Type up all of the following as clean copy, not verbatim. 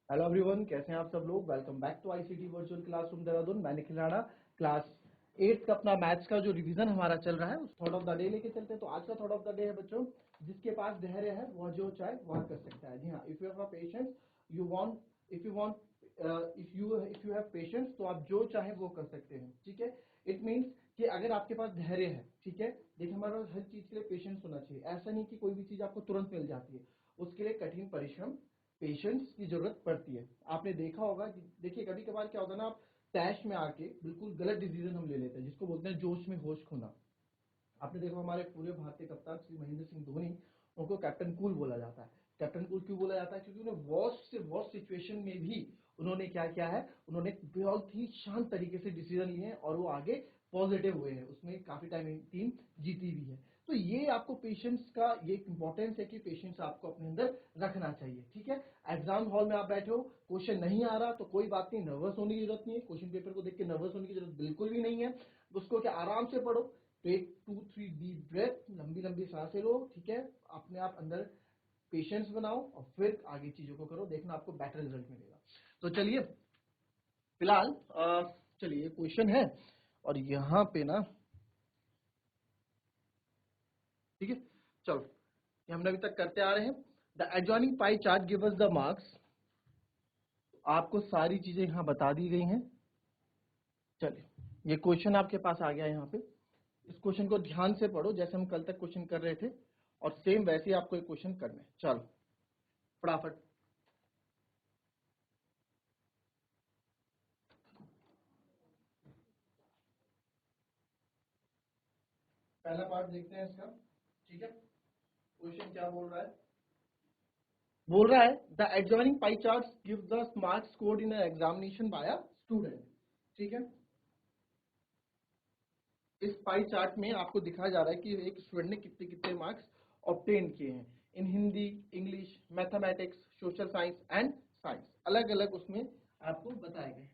Hello everyone, कैसे हैं आप सब लोग। Welcome back to ICT virtual classroom Dehradun. मैं निखिल राणा। क्लास 8 का अपना मैथ्स का जो रिवीजन हमारा चल रहा है उस थॉट ऑफ द डे लेके चलते हैं। तो आज का थॉट ऑफ द डे है बच्चों, जिसके पास धैर्य है वह जो चाहे वह कर सकता है। जी हाँ, if you have patience you want if you want if you have patience तो आप जो चाहे वो कर सकते हैं। ठीक है, इट मीन्स कि अगर आपके पास धैर्य है, ठीक है, देखिए हमारे पास हर चीज के लिए पेशेंस होना चाहिए। ऐसा नहीं कि कोई भी चीज आपको तुरंत मिल जाती है, उसके लिए कठिन परिश्रम पेशेंस की जरूरत पड़ती है। आपने देखा होगा कि देखिए कभी कभार क्या होता है ना, आप तैश में आके बिल्कुल गलत डिसीजन हम ले लेते हैं, जिसको बोलते हैं जोश में होश खोना। आपने देखा हमारे पूरे भारतीय कप्तान श्री महेंद्र सिंह धोनी, उनको कैप्टन कूल बोला जाता है। कैप्टन कूल क्यों बोला जाता है? क्योंकि उन्हें वर्स्ट से वर्स्ट सिचुएशन में भी उन्होंने क्या किया है, उन्होंने बहुत ही शांत तरीके से डिसीजन लिए हैं और वो आगे पॉजिटिव हुए हैं। उसमें काफी टाइम टीम जीती भी है। तो ये आपको पेशेंस का ये इंपॉर्टेंस है कि पेशेंस आपको अपने अंदर रखना चाहिए। ठीक है, एग्जाम हॉल में आप बैठे हो, क्वेश्चन नहीं आ रहा तो कोई बात नहीं, नर्वस होने की जरूरत नहीं है। क्वेश्चन पेपर को देख के नर्वस होने की जरूरत बिल्कुल भी नहीं है। उसको क्या आराम से पढ़ो। टेक 2-3 डीप ब्रेथ, लंबी लंबी सांसें लो। ठीक है, अपने आप अंदर पेशेंस बनाओ और फिर आगे चीजों को करो, देखना आपको बेटर रिजल्ट मिलेगा। तो चलिए फिलहाल चलिए क्वेश्चन है और यहाँ पे ना, ठीक है, चलो ये हमने अभी तक करते आ रहे हैं। The adjoining pie chart give us the marks. आपको सारी चीजें यहाँ बता दी गई हैं। चलिए ये क्वेश्चन आपके पास आ गया यहाँ पे। इस क्वेश्चन को ध्यान से पढ़ो, जैसे हम कल तक क्वेश्चन कर रहे थे और सेम वैसे ही आपको एक क्वेश्चन करना है। चलो फटाफट पहला पार्ट देखते हैं इसका। ठीक है, क्वेश्चन क्या बोल रहा है? बोल रहा है the adjoining pie chart give the marks scored in examination by a student. ठीक है, इस पाई चार्ट में आपको दिखाया जा रहा है कि एक स्टूडेंट ने कितने कितने मार्क्स ऑब्टेन किए हैं in Hindi, English, mathematics, social science and science. अलग अलग उसमें आपको बताए गए हैं।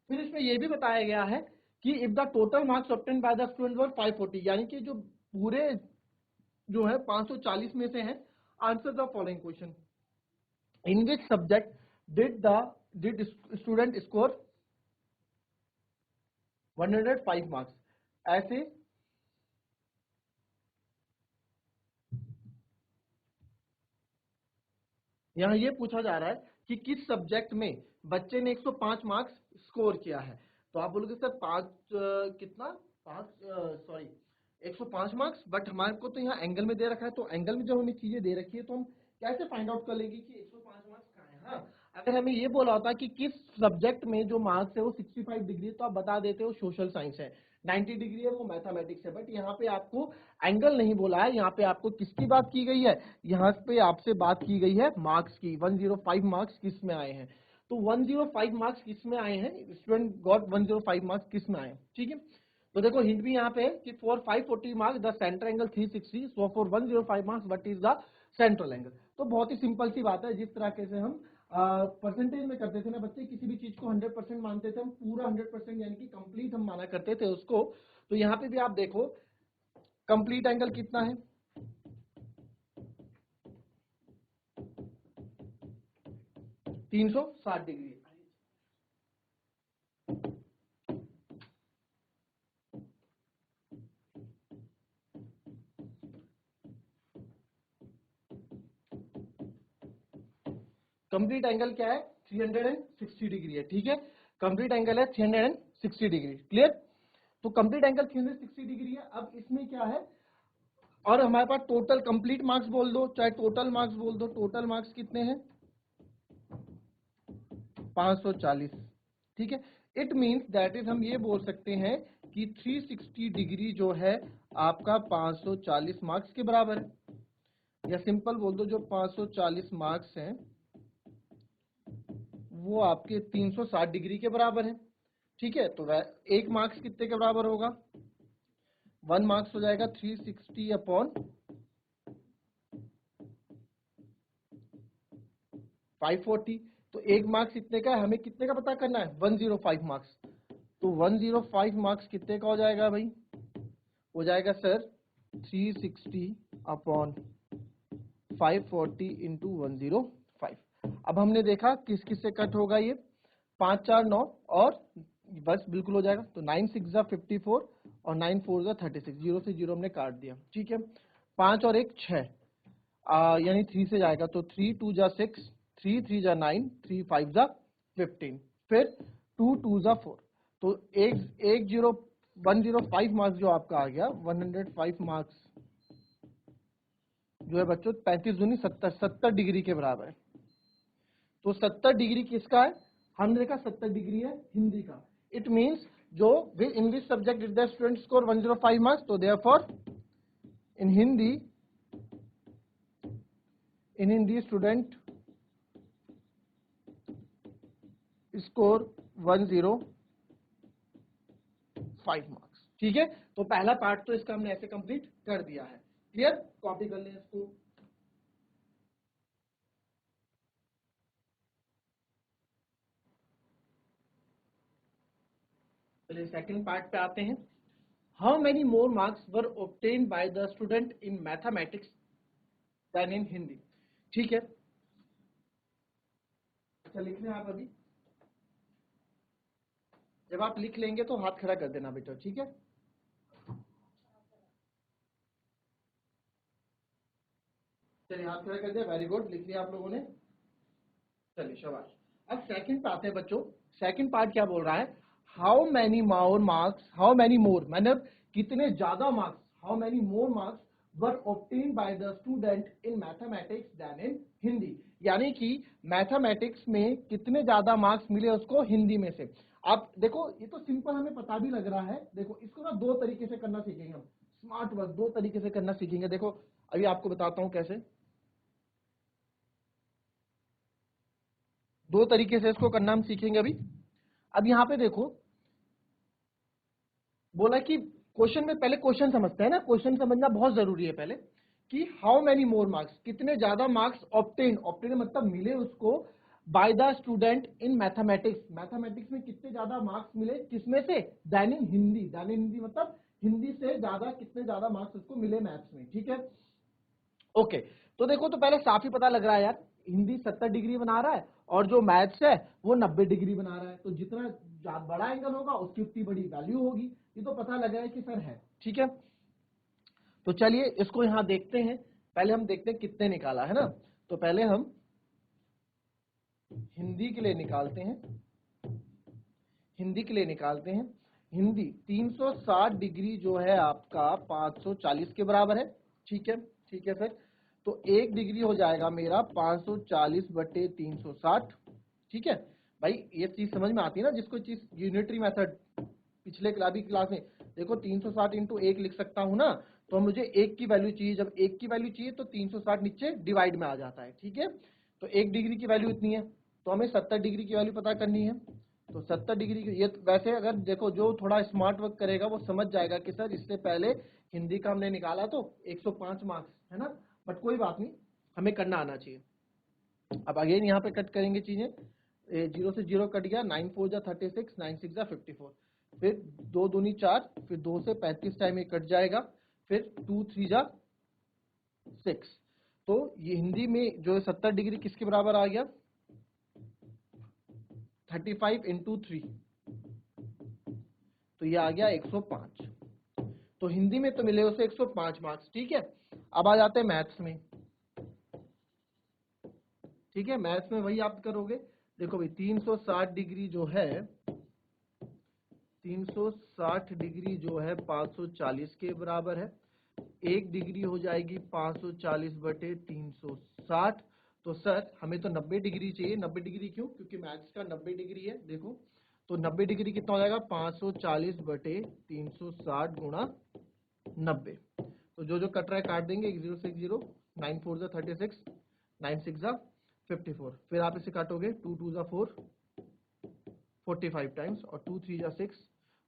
फिर इसमें यह भी बताया गया है कि if the total marks obtain by the student वर 540, यानी कि जो पूरे जो है 540 में से है, answer the following question. In which subject did student score 105 marks? ऐसे यहाँ ये पूछा जा रहा है कि किस सब्जेक्ट में बच्चे ने 105 मार्क्स स्कोर किया है। तो आप बोलोगे सर कितना, 5 105 मार्क्स, बट हमारे को तो यहाँ एंगल में दे रखा है। तो एंगल में जब हमें चीजें दे रखी है तो हम कैसे फाइंड आउट कर लेंगे कि 105 मार्क्स कहाँ है? हाँ, अगर हमें ये बोला होता कि किस सब्जेक्ट में जो मार्क्स है वो 65 डिग्री, तो आप बता देते हो सोशल साइंस है, 90 डिग्री है वो मैथमेटिक्स है। बट यहाँ पे आपको एंगल नहीं बोला है, यहाँ पे आपको किसकी बात की गई है? यहाँ पे आपसे बात की गई है मार्क्स की। 105 मार्क्स किस में आए हैं? तो 105 मार्क्स किस में आए हैं? स्टूडेंट गॉट 105 मार्क्स किस में आए हैं? ठीक है, तो देखो हिंट भी यहाँ पे है कि for 540 marks the centre angle 360, so for 105 marks what is the central angle. तो बहुत ही सिंपल सी बात है। जिस तरह से हम परसेंटेज में करते थे ना बच्चे, किसी भी चीज को 100% मानते थे हम, पूरा 100% यानी कि कंप्लीट हम माना करते थे उसको। तो यहाँ पे भी आप देखो कंप्लीट एंगल कितना है? 360 डिग्री। कंप्लीट एंगल क्या है? 360 डिग्री है। ठीक है, कंप्लीट एंगल है 360 डिग्री। क्लियर? तो कंप्लीट एंगल 360 डिग्री है। अब इसमें क्या है, और हमारे पास टोटल कंप्लीट मार्क्स बोल दो चाहे टोटल मार्क्स बोल दो, टोटल मार्क्स कितने हैं? 540। ठीक है, इट मींस दैट इज हम ये बोल सकते हैं कि 360 डिग्री जो है आपका 540 मार्क्स के बराबर है। या सिंपल बोल दो, जो 540 मार्क्स हैं वो आपके 360 डिग्री के बराबर है। ठीक है, तो एक मार्क्स कितने के बराबर होगा? 1 मार्क्स हो जाएगा 360 अपॉन 540। तो एक मार्क्स कितने का है? हमें कितने का पता करना है? 105 मार्क्स। तो 105 मार्क्स कितने का हो जाएगा भाई? हो जाएगा सर 360 अपॉन 540 इंटू 105। अब हमने देखा किस किस से कट होगा, ये 5 4 9 और बस बिल्कुल हो जाएगा। तो 9 6 जा 54 और 9 4 जा 36, 0 से 0 हमने काट दिया, ठीक है। 5 और 1 6, यानी 3 से जाएगा, तो 3 2 जा 6, 3 3 जा 9, 3 5 जा 15, फिर 2 2 जा 4। तो 105 मार्क्स जो आपका आ गया, 105 मार्क्स जो है बच्चों 35 दूनी 70, 70 डिग्री के बराबर है। तो 70 डिग्री किसका है? हमने देखा 70 डिग्री है हिंदी का। इट मीन्स जो in this subject if the student score 105 marks, तो therefore in Hindi student score 105 marks, ठीक है। तो पहला पार्ट तो इसका हमने ऐसे कंप्लीट कर दिया है। क्लियर? कॉपी कर लें इसको। चलिए सेकंड पार्ट पे आते हैं। How many more marks were obtain by the student in mathematics than in Hindi, ठीक है। अच्छा लिख लें आप अभी, जब आप लिख लेंगे तो हाथ खड़ा कर देना बेटा, ठीक है। चलिए हाथ खड़ा कर दिया, वेरी गुड, लिख लिया आप लोगों ने। चलिए शाबाश। अब सेकंड पे आते हैं बच्चों। सेकंड पार्ट क्या बोल रहा है? How many more marks, how many more मतलब कितने ज्यादा marks, how many more marks were obtain by the student in mathematics than in Hindi, यानी कि मैथमेटिक्स में कितने ज्यादा मार्क्स मिले उसको हिंदी में से। आप देखो ये तो सिंपल हमें पता भी लग रहा है। देखो इसको ना दो तरीके से करना सीखेंगे हम, स्मार्ट वर्क दो तरीके से करना सीखेंगे। देखो अभी आपको बताता हूं कैसे, दो तरीके से इसको करना हम सीखेंगे अभी। अब यहाँ पे देखो बोला कि क्वेश्चन में, पहले क्वेश्चन समझते हैं ना, क्वेश्चन समझना बहुत जरूरी है पहले, कि हाउ मैनी मोर मार्क्स, कितने ज्यादा मार्क्स ऑब्टेन, ऑब्टेन मतलब मिले उसको, bye the student in mathematics, mathematics में कितने ज्यादा मार्क्स मिले, किसमें से? Then in Hindi, then in Hindi मतलब हिंदी से ज्यादा, कितने ज्यादा मार्क्स उसको मिले मैथ्स में, ठीक है। ओके, तो देखो तो पहले साफ ही पता लग रहा है यार, हिंदी 70 डिग्री बना रहा है और जो मैथ्स है वो 90 डिग्री बना रहा है, तो जितना बड़ा एंगल होगा उसकी उतनी बड़ी वैल्यू होगी। ये तो पता लग रहा है कि सर है, ठीक है। तो चलिए इसको यहां देखते हैं। पहले हम देखते हैं कितने निकाला है ना। तो पहले हम हिंदी के लिए निकालते हैं, हिंदी के लिए निकालते हैं। हिंदी 360 डिग्री जो है आपका 540 के बराबर है, ठीक है, ठीक है सर। तो 1 डिग्री हो जाएगा मेरा 540 बटे 360, ठीक है। भाई ये चीज समझ में आती है ना, जिसको चीज यूनिटरी मेथड पिछले क्लास में देखो 360 इंटू 1 लिख सकता हूं ना। तो मुझे 1 की वैल्यू चाहिए, जब 1 की वैल्यू चाहिए तो 360 नीचे डिवाइड में आ जाता है, ठीक है। तो 1 डिग्री की वैल्यू इतनी है, तो हमें 70 डिग्री की वैल्यू पता करनी है। तो 70 डिग्री की, ये वैसे अगर देखो जो थोड़ा स्मार्ट वर्क करेगा वो समझ जाएगा कि सर इससे पहले हिंदी का हमने निकाला तो 105 मार्क्स है ना, बट कोई बात नहीं, हमें करना आना चाहिए। अब अगेन यहाँ पे कट करेंगे चीजें, 0 से 0 कट गया, 9 4 जा 36, 9 6 जा 54, फिर 2 दूनी 4, फिर 2 से 35 टाइम ये कट जाएगा, फिर 2 3 जा 6। तो ये हिंदी में जो 70 डिग्री किसके बराबर आ गया? 35 इंटू 3, तो ये आ गया 105। तो हिंदी में तो मिले उसे 105 मार्क्स, ठीक है। अब आ जाते हैं मैथ्स में, ठीक है। मैथ्स में वही आप करोगे। देखो भाई 360 डिग्री जो है, 360 डिग्री जो है 540 के बराबर है। 1 डिग्री हो जाएगी 540 बटे 360। तो सर हमें तो 90 डिग्री चाहिए। 90 डिग्री क्यों? क्योंकि मैथ्स का 90 डिग्री है। देखो तो 90 डिग्री कितना हो जाएगा? 540 बटे 360 गुणा 90। तो जो जो कट रहा है काट देंगे, 0 से 0, 9 4 जा 36, 9 6 जा 54, फिर आप इसे काटोगे, 2 2 जा 4, 45 टाइम्स, और 2 3 जा 6,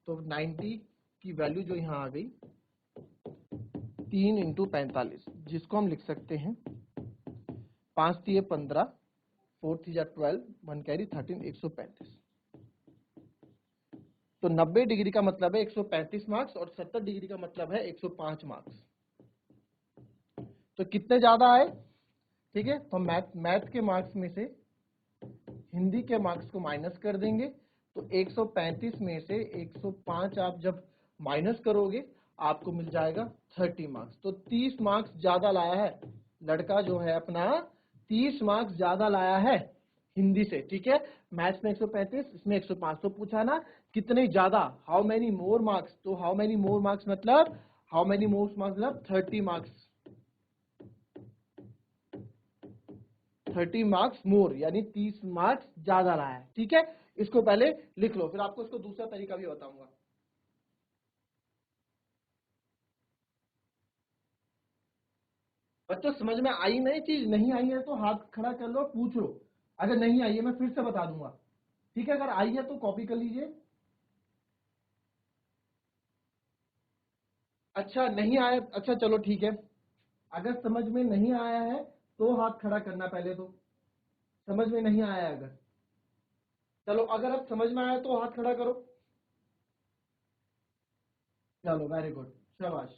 तो 90 की वैल्यू जो यहाँ आ गई 3 इंटू 45, जिसको हम लिख सकते हैं 5 3 15, 4 3 जा 12, 1 कैरी 13, 135। तो 90 डिग्री का मतलब है 135 मार्क्स और 70 डिग्री का मतलब है 105 मार्क्स। तो कितने ज्यादा आए? ठीक है, तो मैथ के मार्क्स में से हिंदी के मार्क्स को माइनस कर देंगे, तो 135 में से 105 आप जब माइनस करोगे आपको मिल जाएगा 30 मार्क्स। तो 30 मार्क्स ज्यादा लाया है लड़का जो है अपना, 30 मार्क्स ज्यादा लाया है हिंदी से, ठीक है। मैथ्स में 135, इसमें 105। तो पूछा ना कितने ज्यादा, हाउ मेनी मोर मार्क्स, तो हाउ मेनी मोर मार्क्स मतलब, हाउ मेनी मोर मार्क्स मतलब 30 मार्क्स, 30 मार्क्स मोर, यानी 30 मार्क्स ज्यादा लाया है, ठीक है। इसको पहले लिख लो, फिर आपको इसको दूसरा तरीका भी बताऊंगा। बच्चों समझ में आई नहीं चीज? नहीं आई है तो हाथ खड़ा कर लो, पूछ लो। अगर नहीं आई है मैं फिर से बता दूंगा, ठीक है। अगर आई है तो कॉपी कर लीजिए। अच्छा नहीं आया, अच्छा चलो ठीक है। अगर समझ में नहीं आया है तो हाथ खड़ा करना पहले, तो समझ में नहीं आया है अगर, चलो अगर अब समझ में आया तो हाथ खड़ा करो। चलो वेरी गुड, शाबाश।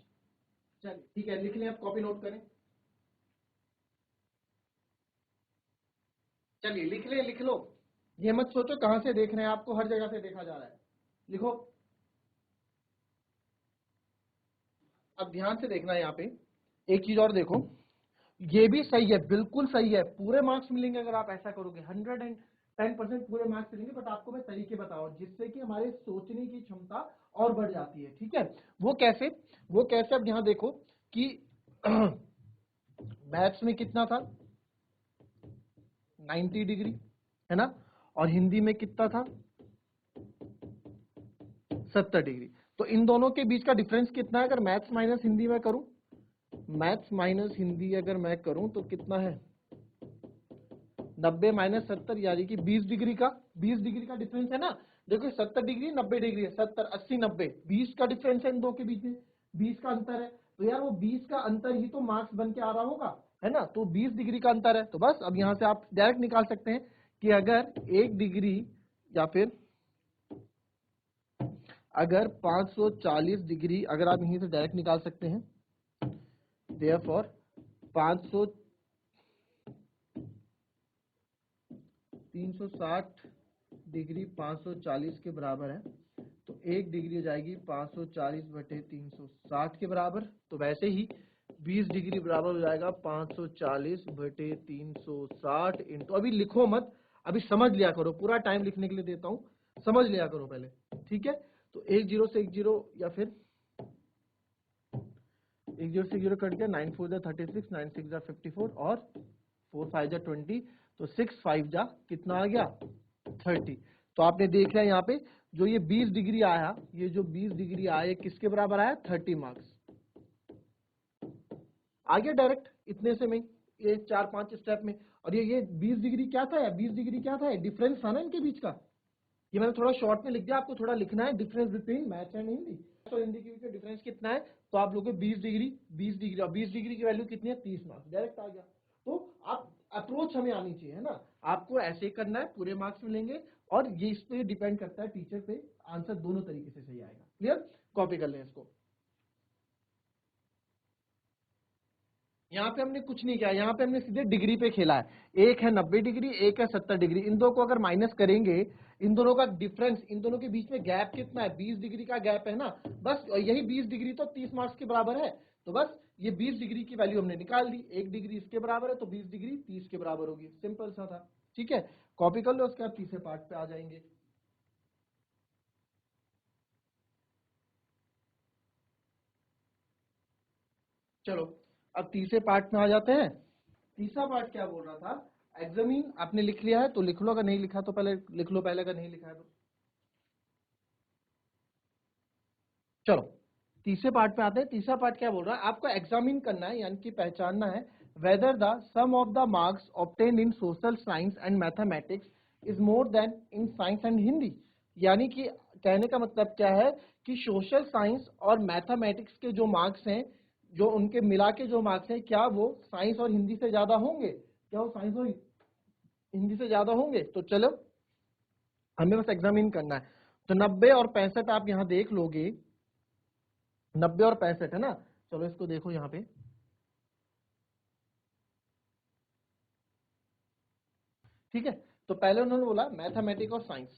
चलिए ठीक है, लिख लें, आप कॉपी नोट करें। चलिए लिख ले, लिख लो। ये मत सोचो कहां से देख रहे हैं, आपको हर जगह से देखा जा रहा है। लिखो। अब ध्यान से देखना है यहाँ पे, एक चीज और देखो, ये भी सही है, बिल्कुल सही है, पूरे मार्क्स मिलेंगे अगर आप ऐसा करोगे, 110% पूरे मार्क्स मिलेंगे। बट आपको मैं तरीके बताऊं जिससे कि हमारे सोचने की क्षमता और बढ़ जाती है, ठीक है। वो कैसे, वो कैसे, अब यहाँ देखो कि मैथ्स में कितना था, 90 डिग्री, है ना, और हिंदी में कितना था, 70 डिग्री। तो इन दोनों के बीच का डिफरेंस कितना है, अगर मैथ्स माइनस हिंदी में करूं, मैथ्स माइनस हिंदी अगर मैं करूं तो कितना है, 90 माइनस 70, यानी कि 20 डिग्री का, 20 डिग्री का डिफरेंस है ना। देखो 70 डिग्री 90 डिग्री है, 70 80 90, 20 का डिफरेंस है इन दो के बीच में, 20 का अंतर है। तो यार वो 20 का अंतर ही तो मार्क्स बन के आ रहा होगा, है ना। तो 20 डिग्री का अंतर है, तो बस अब यहां से आप डायरेक्ट निकाल सकते हैं कि अगर 1 डिग्री, या फिर अगर 540 डिग्री, अगर आप यहीं से डायरेक्ट निकाल सकते हैं, देयरफॉर 500 360 डिग्री 540 के बराबर है, तो 1 डिग्री हो जाएगी 540 बटे 360 के बराबर। तो वैसे ही 20 डिग्री बराबर हो जाएगा 540 बटे 360 इंटू, अभी लिखो मत, अभी समझ लिया करो, पूरा टाइम लिखने के लिए देता हूं, समझ लिया करो पहले, ठीक है। तो 10 से 10, या फिर 10 से 0 कट गया, 9 4 36, 9 6 54, और 4 5 20, तो 6 5 कितना आ गया, 30। तो आपने देख लिया यहाँ पे जो ये 20 डिग्री आया, ये जो 20 डिग्री आया ये किसके बराबर आया, 30 मार्क्स आ गया डायरेक्ट इतने से में, ये 4-5 स्टेप में। और ये 20 डिग्री क्या था, 20 डिग्री क्या था, डिफरेंस था ना इनके बीच का। ये मैंने थोड़ा शॉर्ट में लिख दिया, आपको थोड़ा लिखना है, difference between maths and Hindi. तो हिंदी के बीच में डिफरेंस कितना है, तो आप लोग 20 डिग्री, 20 डिग्री, और 20 डिग्री की वैल्यू कितनी है, 30 मार्क्स, डायरेक्ट आ गया। तो आप अप्रोच हमें आनी चाहिए, है ना। आपको ऐसे ही करना है, पूरे मार्क्स मिलेंगे, और ये इस पे डिपेंड करता है टीचर पे, आंसर दोनों तरीके से सही आएगा। क्लियर, कॉपी कर लें इसको। यहाँ पे हमने कुछ नहीं किया, यहाँ पे हमने सीधे डिग्री पे खेला है, एक है 90 डिग्री, एक है 70 डिग्री, इन दो को अगर माइनस करेंगे, इन दोनों का डिफरेंस, इन दोनों के बीच में गैप कितना है, 20 डिग्री का गैप है ना, बस यही 20 डिग्री तो 30 मार्क्स के बराबर है। तो बस ये 20 डिग्री की वैल्यू हमने निकाल दी, 1 डिग्री इसके बराबर है, तो 20 डिग्री 30 के बराबर होगी, सिंपल सा था, ठीक है। कॉपी कर लो, उसके बाद तीसरे पार्ट पे आ जाएंगे। चलो अब तीसरे पार्ट में आ जाते हैं। तीसरा पार्ट क्या बोल रहा था, एग्जामिन, आपने लिख लिया है तो लिख लो, अगर नहीं लिखा तो पहले लिख लो, पहले अगर नहीं लिखा है तो। चलो तीसरे पार्ट पे आते हैं। तीसरा पार्ट क्या बोल रहा है, आपको एग्जामिन करना है, यानी कि पहचानना है, whether the sum of the marks obtained in social science and mathematics is more than in science and Hindi. यानी कि कहने का मतलब क्या है कि सोशल साइंस और मैथमेटिक्स के जो मार्क्स हैं, जो उनके मिला के जो मार्क्स हैं, क्या वो साइंस और हिंदी से ज्यादा होंगे, क्या वो साइंस और हिंदी से ज्यादा होंगे। तो चलो हमें बस एग्जामिन करना है। तो 90 और 65 आप यहां देख लोगे, 90 और 65 है ना। चलो इसको देखो यहाँ पे, ठीक है। तो पहले उन्होंने बोला मैथमेटिक्स और science,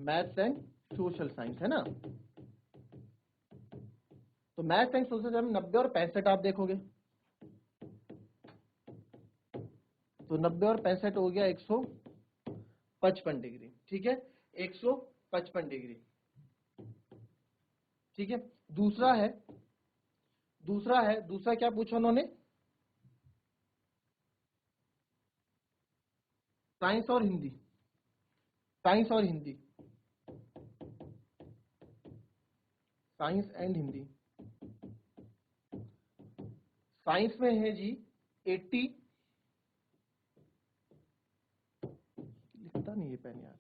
maths and social science, है ना। तो मैथ्स एंड सोशल साइंस में 90 और 65 आप देखोगे, तो 90 और 65 हो गया 155 डिग्री, ठीक है, 155 डिग्री, ठीक है। दूसरा क्या पूछा उन्होंने, साइंस और हिंदी, साइंस और Hindi, science and Hindi. Science में है जी 80, लिखता नहीं है पेन यार,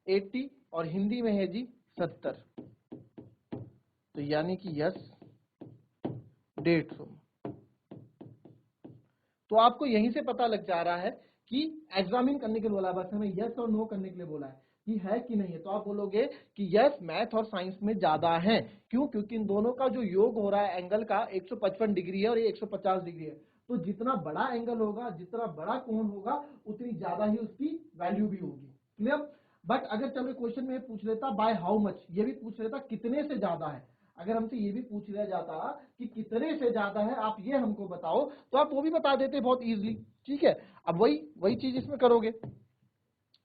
80, और हिंदी में है जी 70, तो यानी कि यस 150। तो आपको यहीं से पता लग जा रहा है कि एग्जामिन करने के लिए बोला है, बस हमें यस और नो करने के लिए बोला है कि है कि नहीं है। तो आप बोलोगे कि यस मैथ और साइंस में ज्यादा है, क्यों, क्योंकि इन दोनों का जो योग हो रहा है एंगल का 155 डिग्री है और ये 150 डिग्री है। तो जितना बड़ा एंगल होगा, जितना बड़ा कोण होगा, उतनी ज्यादा ही उसकी वैल्यू भी होगी। क्लियर। बट अगर चलो क्वेश्चन में पूछ लेता बाय हाउ मच, ये भी पूछ लेता कितने से ज्यादा है, अगर हमसे ये भी पूछ लिया जाता कि कितने से ज्यादा है आप ये हमको बताओ, तो आप वो भी बता देते बहुत इजीली, ठीक है। अब वही चीज इसमें करोगे,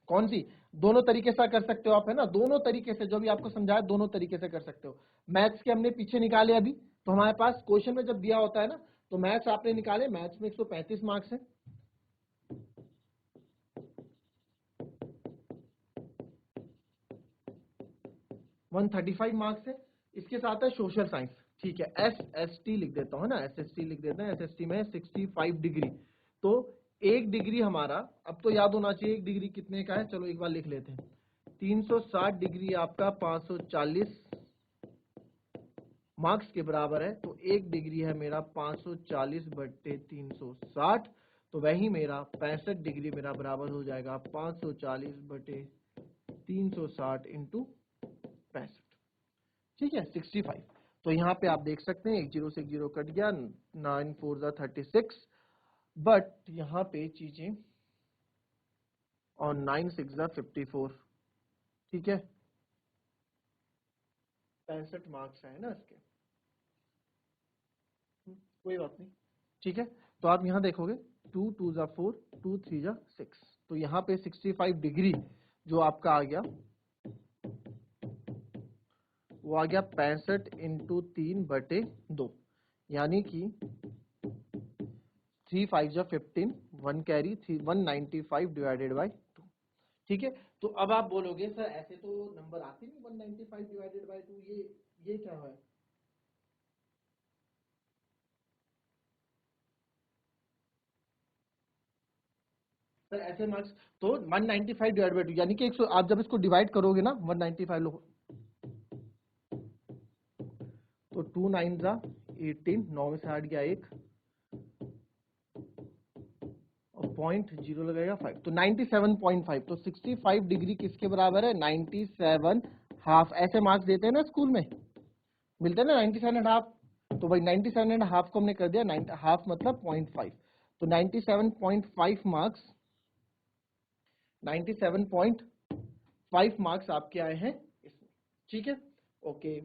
कौन सी, दोनों तरीके से कर सकते हो आप, है ना, दोनों तरीके से जो भी आपको समझाया दोनों तरीके से कर सकते हो। मैथ्स के हमने पीछे निकाले अभी, तो हमारे पास क्वेश्चन में जब दिया होता है ना, तो मैथ्स आपने निकाले, मैथ्स में 135 मार्क्स है, 135 मार्क्स है। इसके साथ है सोशल साइंस, ठीक है, SST लिख देता हूँ ना, SST लिख देते हैं, SST में 65 डिग्री। तो 1 डिग्री हमारा, अब तो याद होना चाहिए 1 डिग्री कितने का है, चलो एक बार लिख लेते हैं, 360 डिग्री आपका 540 मार्क्स के बराबर है। तो 1 डिग्री है मेरा 540/360, तो वही मेरा 65 डिग्री मेरा बराबर हो जाएगा 540/360 इंटू 65, ठीक है, 65। तो यहाँ पे आप देख सकते हैं 1 0 से 1 0 कट गया, 9 4 36, बट यहाँ पे चीजें, और 9 6 54, ठीक है, 65 मार्क्स है ना इसके, कोई बात नहीं, ठीक है। तो आप यहाँ देखोगे 2 2 4, 2 3 6, तो यहाँ पे 65 डिग्री जो आपका आ गया, वो आ गया 65 इंटू 3/2, यानी कि 3 5 15, 1 कैरी 195 डिवाइडेड बाई 2, ठीक है। तो अब आप बोलोगे सर ऐसे तो नंबर आते नहीं 195 डिवाइडेड बाई 2, ये क्या है। सर ऐसे मार्क्स, तो 195 डिवाइड बाई 2 यानी कि 100, आप जब इसको डिवाइड करोगे ना 195 लोग, तो 2 9 18, 9 में से हट गया 1, और 0.0 लगेगा 5, तो 97.5। तो 65 डिग्री किसके बराबर है, 97 हाफ। ऐसे मार्क्स देते हैं ना स्कूल में, मिलते हैं ना 97 एंड हाफ, तो भाई 97 एंड हाफ को हमने कर दिया 9 हाफ मतलब 0.5, तो 97.5 मार्क्स, 97.5 मार्क्स आपके आए हैं इसमें, ठीक है, ओके।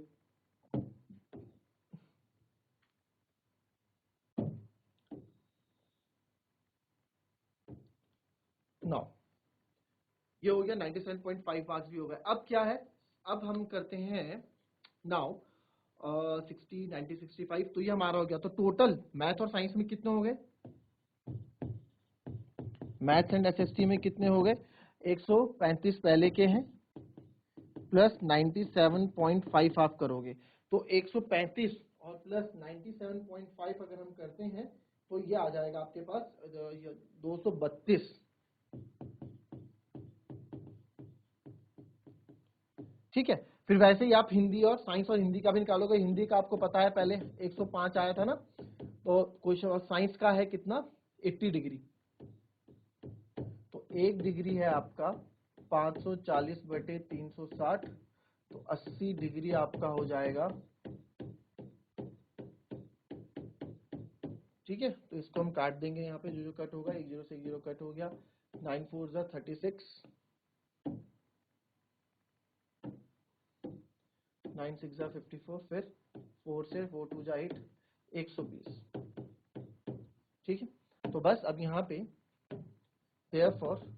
नाउ ये हो गया 97.5 मार्क्स भी हो गए। अब क्या है, अब हम करते हैं नाउ 60 90 65, तो ये हमारा हो गया। तो टोटल मैथ और साइंस में कितने हो गए, मैथ्स एंड एसएसटी में कितने हो गए, 135 पहले के हैं प्लस 97.5 आप करोगे, तो 135 और प्लस 97.5 अगर हम करते हैं तो ये आ जाएगा आपके पास 232, ठीक है। फिर वैसे ही आप हिंदी और साइंस और हिंदी का भी निकालोगे, हिंदी का आपको पता है पहले 105 आया था ना, तो क्वेश्चन, और साइंस का है कितना 80 डिग्री, तो 1 डिग्री है आपका 540/360, तो 80 डिग्री आपका हो जाएगा ठीक है, तो इसको हम काट देंगे यहाँ पे, जो जो कट होगा 1 0 से 1 0 कट हो गया, 9 4 जा 36, 9 6 जा 54, फिर 4 से 4 2 जा 8, 120। ठीक है, तो बस अब यहाँ पे देयरफॉर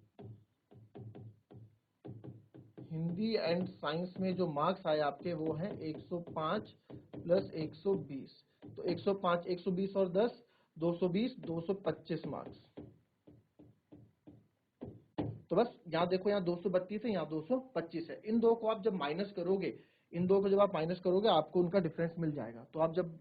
हिंदी एंड साइंस में जो मार्क्स आए आपके वो हैं 105 प्लस 120, तो 105 120 और 10 220 225 मार्क्स। तो बस यहाँ देखो, यहाँ 232 है, यहाँ 225 है। इन दो को आप जब माइनस करोगे, इन दो को जब आप माइनस करोगे आपको उनका डिफरेंस मिल जाएगा। तो आप जब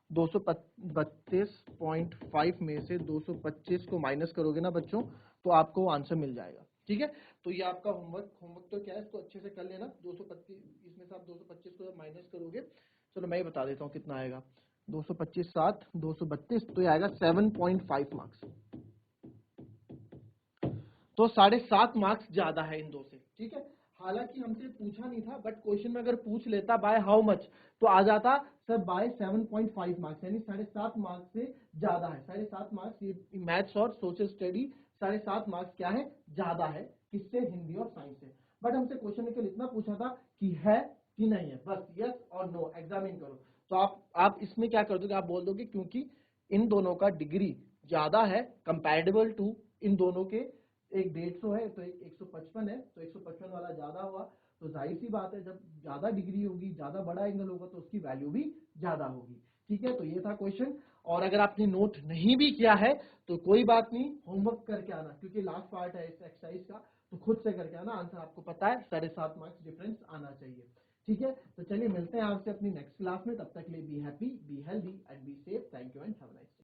232.5 में से 225 को माइनस करोगे ना बच्चों, तो आपको आंसर मिल जाएगा। ठीक है, तो ये आपका होमवर्क तो क्या है, इसको अच्छे से कर लेना। 225 इसमें से आप 225 को जब माइनस करोगे, चलो मैं ही बता देता हूँ कितना आएगा। 225 7 232, तो ये आएगा 7.5 मार्क्स। तो 7.5 मार्क्स ज्यादा है इन दो से। ठीक है, हालांकि हमसे पूछा नहीं था, बट क्वेश्चन में अगर पूछ लेता बाय हाउ मच, तो आ जाता सर बाय 7.5 मार्क्स, यानी 7.5 मार्क्स से ज्यादा है। 7.5 मार्क्स ये मैथ्स और सोशल स्टडी 7.5 मार्क्स क्या है, ज्यादा है किससे, हिंदी और साइंस से। बट हमसे क्वेश्चन में केवल इतना पूछा था कि है कि नहीं है, बस यस और नो एग्जामिन करो। तो आप इसमें क्या कर दोगे, आप बोल दोगे क्योंकि इन दोनों का डिग्री ज्यादा है कंपैरेबल टू इन दोनों के, एक 150 है तो एक 155 है, तो 155 वाला ज्यादा हुआ, तो जाहिर सी बात है जब ज्यादा डिग्री होगी, ज्यादा बड़ा एंगल होगा, तो उसकी वैल्यू भी ज्यादा होगी। ठीक है, तो ये था क्वेश्चन। और अगर आपने नोट नहीं भी किया है तो कोई बात नहीं, होमवर्क करके आना, क्योंकि लास्ट पार्ट है इस एक्सरसाइज का, तो खुद से करके आना। आंसर आपको पता है, 7.5 मार्क्स डिफरेंस आना चाहिए। ठीक है, तो चलिए मिलते हैं आपसे अपनी नेक्स्ट क्लास में। तब तक के लिए be happy, be healthy and be safe. Thank you and have